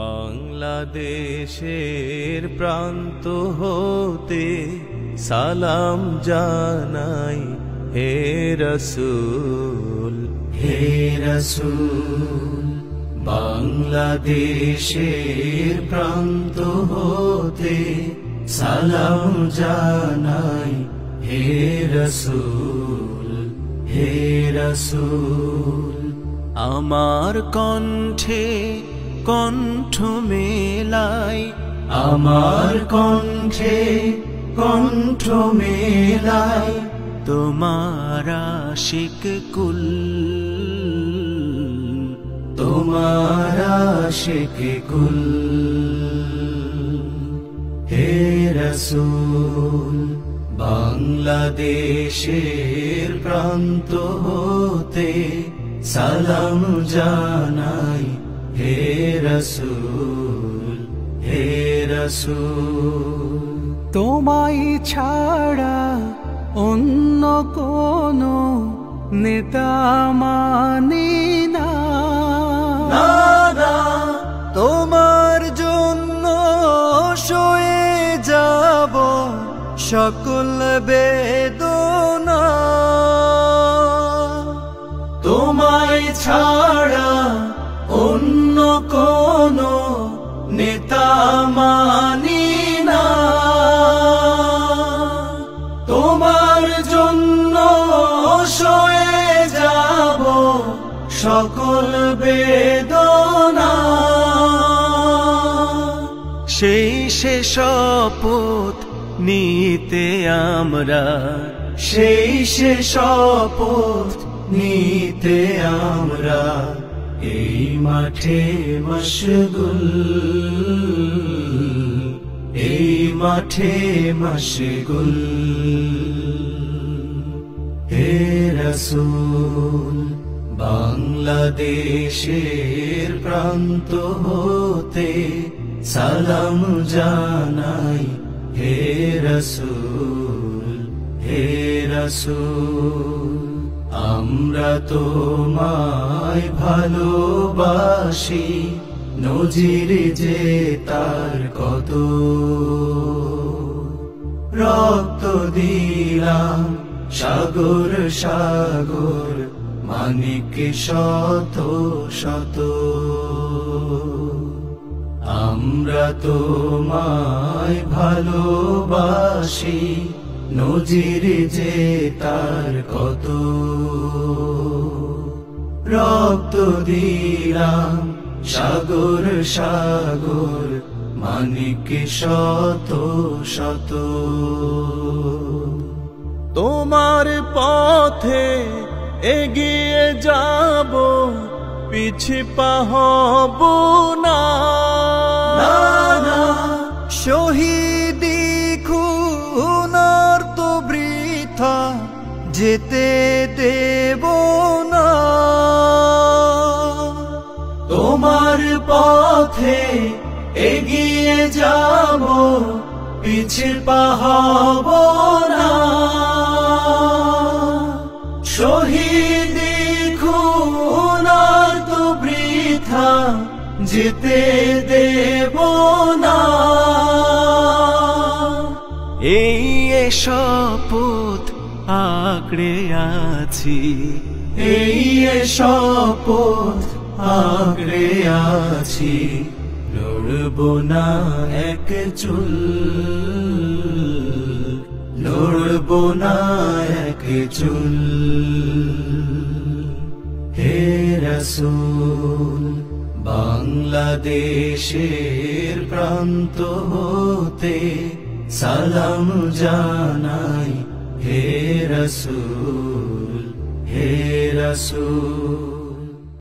বাংলাদেশের প্রান্ত হতে সালাম জানাই হে রাসূল, হে রাসূল। বাংলাদেশের প্রান্ত হতে সালাম জানাই হে রাসূল, হে রাসূল। আমার কণ্ঠে কণ্ঠ মেলাই, আমার কণ্ঠে কণ্ঠ মেলাই তোমার আশিক কুল, তোমার আশিক কুল। হে রাসূল, বাংলাদেশের প্রান্ত হতে সালাম জানাই হে রাসূল, হে রাসূল। তোমায় ছাড়া অন্য কোনো নেতা মানি না, তোমার জন্য সয়ে যাব সকল বেদনা। তোমায় ছাড়া অন্য কোনো নেতা মানি না, তোমার জন্য সয়ে যাব সকল বেদনা। সেই সে শপথ নিতে আমরা, সেই সে শপথ নিতে আমরা এই মাঠে মশগুল, এই মাঠে মশগুল। হে রাসূল, বাংলাদেশের প্রান্ত হতে সালাম জানাই হে রাসূল, হে রাসূল। আমরা তোমায় ভালোবাসি, নজির যে তার কত। রক্ত দিলাম সাগর সাগর, মানিক শত শত। আমরা তোমায় ভালোবাসি, নজির যে তার কত। রক্ত দিলাম সাগর সাগর, মানিক শত শত। তোমার পথে এগিয়ে যাব, পিছে পা হব না। শহীদি খুনার তো বৃথা যেতে দেব না। তোমার পথে এগিয়ে যাব, পিছে পা হব না। শহীদি খুনার তো বৃথা যেতে দেব না। এই শপথ আঁকড়ে আছি, এই শপথ আঁকড়ে আছি, লড়ব না এক চুল, লড়ব না এক চুল। হে রাসূল, বাংলাদেশের প্রান্ত হতে সালাম জানাই হে রাসূল, হে রাসূল।